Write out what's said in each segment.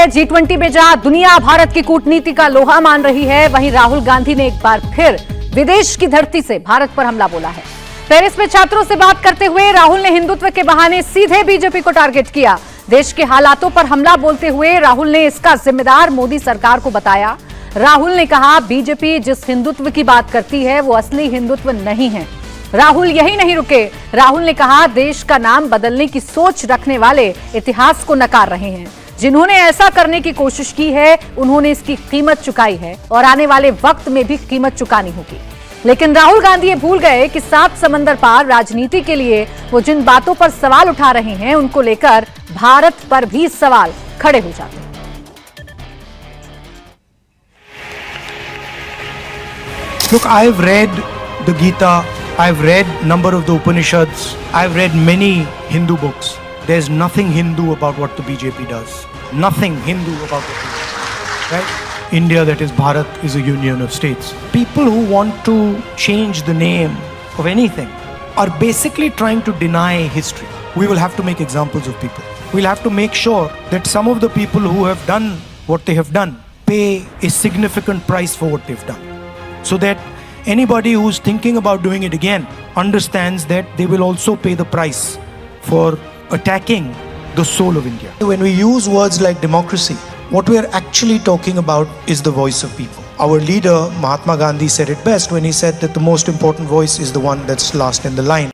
G20 में जहां दुनिया भारत की कूटनीति का लोहा मान रही है, वहीं राहुल गांधी ने एक बार फिर विदेश की धरती से भारत पर हमला बोला है। पेरिस में छात्रों से बात करते हुए राहुल ने हिंदुत्व के बहाने सीधे बीजेपी को टारगेट किया। देश के हालातों पर हमला बोलते हुए राहुल ने इसका जिम्मेदार मोदी सरकार को बताया। राहुल ने कहा, बीजेपी जिस हिंदुत्व की बात करती है वो असली हिंदुत्व नहीं है। राहुल यही नहीं रुके। राहुल ने कहा, देश का नाम बदलने की सोच रखने वाले इतिहास को नकार रहे हैं। जिन्होंने ऐसा करने की कोशिश की है उन्होंने इसकी कीमत चुकाई है और आने वाले वक्त में भी कीमत चुकानी होगी। लेकिन राहुल गांधी ये भूल गए कि 7 समंदर पार राजनीति के लिए वो जिन बातों पर सवाल उठा रहे हैं उनको लेकर भारत पर भी सवाल खड़े हो जाते हैं। Look, I've read the Gita, I've read number of the Upanishads, I've read many Hindu books. There's nothing Hindu about what the BJP does. Nothing Hindu about what they do. Right? India, that is Bharat, is a union of states. People who want to change the name of anything are basically trying to deny history. We will have to make examples of people. We'll have to make sure that some of the people who have done what they have done pay a significant price for what they've done. So that anybody who's thinking about doing it again understands that they will also pay the price for attacking the soul of India. When we use words like democracy, what we are actually talking about is the voice of people. Our leader, Mahatma Gandhi, said it best when he said that the most important voice is the one that's last in the line.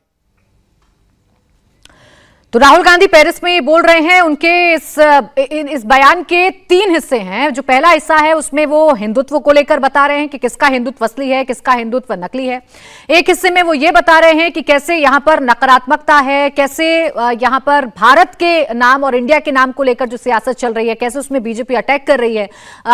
तो Rahul Gandhi Paris में ये बोल रहे हैं। उनके इस बयान के 3 हिस्से हैं। जो पहला हिस्सा है उसमें वो हिंदुत्व को लेकर बता रहे हैं कि किसका हिंदुत्व असली है, किसका हिंदुत्व नकली है। एक हिस्से में वो ये बता रहे हैं कि कैसे यहाँ पर नकारात्मकता है, कैसे यहाँ पर भारत के नाम और इंडिया के नाम को लेकर जो सियासत चल रही है, कैसे उसमें बीजेपी अटैक कर रही है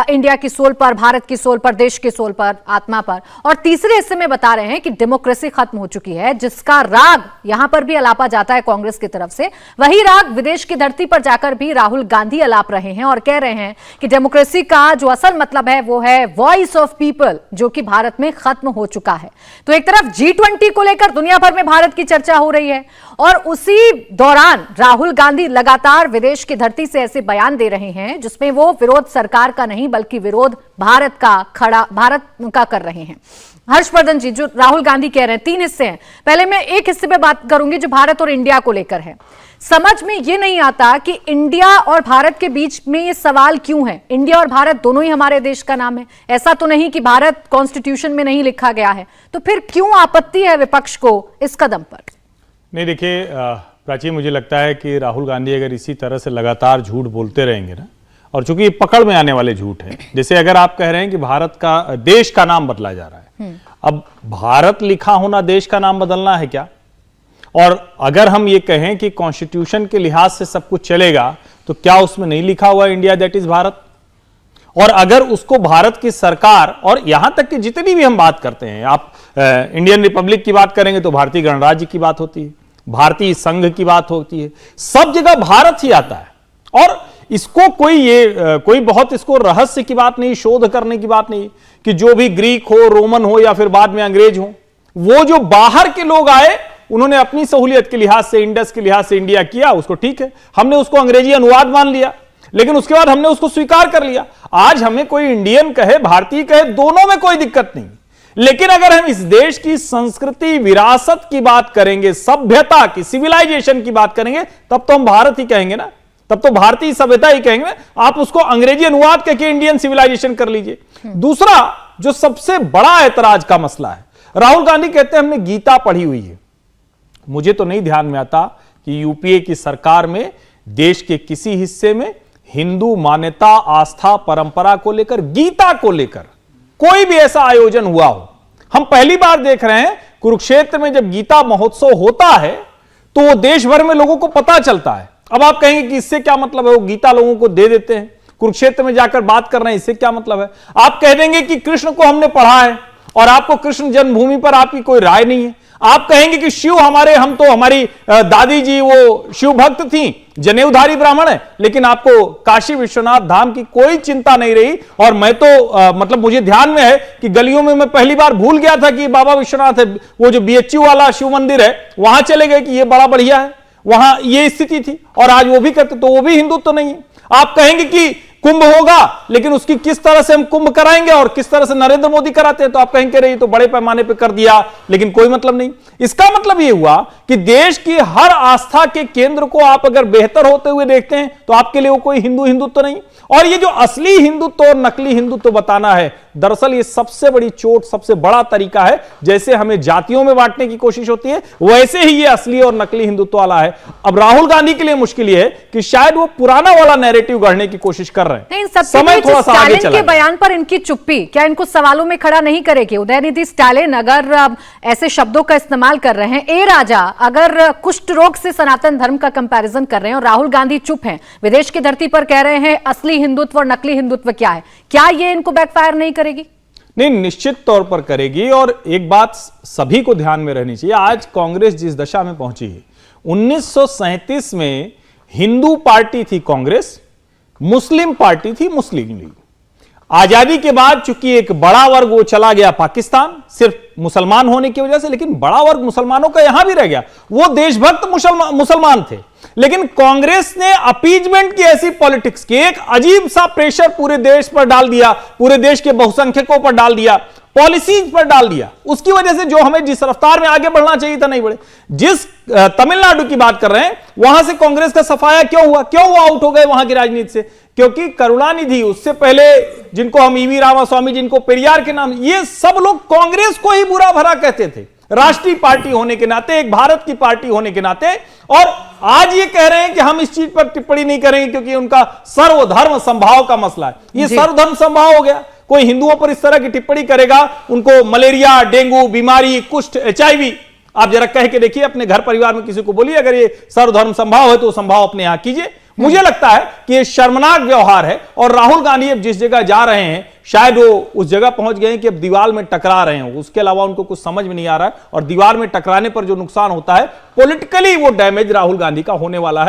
इंडिया की सोल पर, भारत की सोल पर, देश की सोल पर, आत्मा पर। और तीसरे हिस्से में बता रहे हैं कि डेमोक्रेसी खत्म हो चुकी है, जिसका राग यहाँ पर भी अलापा जाता है कांग्रेस की तरफ से। वही राग विदेश की धरती पर जाकर भी राहुल गांधी अलाप रहे हैं और कह रहे हैं कि डेमोक्रेसी का जो असल मतलब है वो है वॉइस ऑफ पीपल, जो कि भारत में खत्म हो चुका है। तो एक तरफ G20 को लेकर दुनिया भर में भारत की चर्चा हो रही है और उसी दौरान राहुल गांधी लगातार विदेश की धरती से ऐसे बयान दे रहे हैं जिसमें वो विरोध सरकार का नहीं बल्कि विरोध भारत का कर रहे हैं। हर्षवर्धन जी, जो राहुल गांधी कह रहे हैं 3 हिस्से हैं। पहले मैं एक हिस्से पे बात करूंगी जो भारत और इंडिया को लेकर है। समझ में ये नहीं आता कि इंडिया और भारत के बीच में ये सवाल क्यों है। इंडिया और भारत दोनों ही हमारे देश का नाम है। ऐसा तो नहीं कि भारत कॉन्स्टिट्यूशन में नहीं लिखा गया है। तो फिर क्यों आपत्ति है विपक्ष को इस कदम पर? नहीं, देखिए प्राची, मुझे लगता है कि राहुल गांधी अगर इसी तरह से लगातार झूठ बोलते रहेंगे ना, और चूंकि ये पकड़ में आने वाले झूठ है, जैसे अगर आप कह रहे हैं कि भारत का देश का नाम बदला जा रहा है, अब भारत लिखा होना देश का नाम बदलना है क्या? और अगर हम ये कहें कि कॉन्स्टिट्यूशन के लिहाज से सब कुछ चलेगा, तो क्या उसमें नहीं लिखा हुआ इंडिया दैट इज भारत? और अगर उसको भारत की सरकार, और यहां तक कि जितनी भी हम बात करते हैं, आप इंडियन रिपब्लिक की बात करेंगे तो भारतीय गणराज्य की बात होती है, भारतीय संघ की बात होती है, सब जगह भारत ही आता है। और इसको कोई बहुत इसको रहस्य की बात नहीं, शोध करने की बात नहीं कि जो भी ग्रीक हो, रोमन हो या फिर बाद में अंग्रेज हो, वो जो बाहर के लोग आए उन्होंने अपनी सहूलियत के लिहाज से, इंडस के लिहाज से इंडिया किया, उसको ठीक है, हमने उसको अंग्रेजी अनुवाद मान लिया, लेकिन उसके बाद हमने उसको स्वीकार कर लिया। आज हमें कोई इंडियन कहे, भारतीय कहे, दोनों में कोई दिक्कत नहीं। लेकिन अगर हम इस देश की संस्कृति, विरासत की बात करेंगे, सभ्यता की, सिविलाइजेशन की बात करेंगे, तब तो हम भारत ही कहेंगे ना, तब तो भारतीय सभ्यता ही कहेंगे। आप उसको अंग्रेजी अनुवाद करके इंडियन सिविलाइजेशन कर लीजिए। दूसरा जो सबसे बड़ा ऐतराज का मसला है, राहुल गांधी कहते हैं हमने गीता पढ़ी हुई है। मुझे तो नहीं ध्यान में आता कि यूपीए की सरकार में देश के किसी हिस्से में हिंदू मान्यता, आस्था, परंपरा को लेकर, गीता को लेकर कोई भी ऐसा आयोजन हुआ हो। हम पहली बार देख रहे हैं कुरुक्षेत्र में जब गीता महोत्सव होता है तो वो देश भर में लोगों को पता चलता है। अब आप कहेंगे कि इससे क्या मतलब है, वो गीता लोगों को दे देते हैं, कुरुक्षेत्र में जाकर बात कर रहे हैं, इससे क्या मतलब है? आप कह देंगे कि कृष्ण को हमने पढ़ा है और आपको कृष्ण जन्मभूमि पर आपकी कोई राय नहीं है। आप कहेंगे कि शिव हमारी दादी जी वो शिव भक्त थी, जनेऊधारी ब्राह्मण है, लेकिन आपको काशी विश्वनाथ धाम की कोई चिंता नहीं रही। और मैं तो मतलब मुझे ध्यान में है कि गलियों में मैं पहली बार भूल गया था कि बाबा विश्वनाथ है, वो जो BHU वाला शिव मंदिर है वहां चले गए कि ये बड़ा बढ़िया है, वहां ये स्थिति थी, और आज वो भी करते, तो वो भी हिंदुत्व तो नहीं है। आप कहेंगे कि कुंभ होगा, लेकिन उसकी किस तरह से हम कुंभ कराएंगे और किस तरह से नरेंद्र मोदी कराते हैं तो आप कहेंगे रही तो बड़े पैमाने पर कर दिया, लेकिन कोई मतलब नहीं। इसका मतलब यह हुआ कि देश की हर आस्था के केंद्र को आप अगर बेहतर होते हुए देखते हैं तो आपके लिए वो कोई हिंदुत्व नहीं। और ये जो असली हिंदुत्व और नकली हिंदुत्व बताना है, दरअसल ये सबसे बड़ी चोट, सबसे बड़ा तरीका है। जैसे हमें जातियों में बांटने की कोशिश होती है, वैसे ही ये असली और नकली हिंदुत्व वाला है। अब राहुल गांधी के लिए मुश्किल ये है कि शायद वो पुराना वाला नैरेटिव गढ़ने की कोशिश कर रहे हैं। समय थोड़ा सा आगे चला के बयान पर इनकी चुप्पी क्या इनको सवालों में खड़ा नहीं करेगी? उदयनिधि स्टालिन अगर ऐसे शब्दों का इस्तेमाल कर रहे हैं, ए राजा अगर कुष्ठ रोग से सनातन धर्म का कंपैरिजन कर रहे हैं और राहुल गांधी चुप हैं, विदेश की धरती पर कह रहे हैं असली हिंदुत्व और नकली हिंदुत्व क्या है, क्या ये इनको बैकफायर नहीं करेगी? नहीं, निश्चित तौर पर करेगी। और एक बात सभी को ध्यान में रहनी चाहिए, आज कांग्रेस जिस दशा में पहुंची है, 1937 में हिंदू पार्टी थी कांग्रेस, मुस्लिम पार्टी थी मुस्लिम लीग। आजादी के बाद चूंकि एक बड़ा वर्ग वो चला गया पाकिस्तान, सिर्फ मुसलमान होने की वजह से, लेकिन बड़ा वर्ग मुसलमानों का यहां भी रह गया, वो देशभक्त मुसलमान थे। लेकिन कांग्रेस ने अपीजमेंट की ऐसी पॉलिटिक्स की, एक अजीब सा प्रेशर पूरे देश पर डाल दिया, पूरे देश के बहुसंख्यकों पर डाल दिया, पॉलिसीज पर डाल दिया। उसकी वजह से जो हमें जिस रफ्तार में आगे बढ़ना चाहिए था नहीं बढ़े। जिस तमिलनाडु की बात कर रहे हैं, वहां से कांग्रेस का सफाया क्यों हुआ, क्यों वो आउट हो गए वहां की राजनीति से? क्योंकि करुणानिधि, उससे पहले जिनको हम ईवी रामास्वामी, जिनको पेरियार के नाम, ये सब लोग कांग्रेस को ही बुरा भरा कहते थे, राष्ट्रीय पार्टी होने के नाते, एक भारत की पार्टी होने के नाते। और आज ये कह रहे हैं कि हम इस चीज पर टिप्पणी नहीं करेंगे क्योंकि उनका सर्वधर्म संभाव का मसला है। ये सर्वधर्म संभाव हो गया, कोई हिंदुओं पर इस तरह की टिप्पणी करेगा, उनको मलेरिया, डेंगू बीमारी, कुष्ठ, HIV, आप जरा कह के देखिए अपने घर परिवार में किसी को बोलिए अगर ये सर्वधर्म संभाव है तो संभाव अपने यहां कीजिए। मुझे लगता है कि ये शर्मनाक व्यवहार है। और राहुल गांधी अब जिस जगह जा रहे हैं, शायद वो उस जगह पहुंच गए हैं कि अब दीवार में टकरा रहे हैं, उसके अलावा उनको कुछ समझ में नहीं आ रहा है। और दीवार में टकराने पर जो नुकसान होता है, पॉलिटिकली वो डैमेज राहुल गांधी का होने वाला है।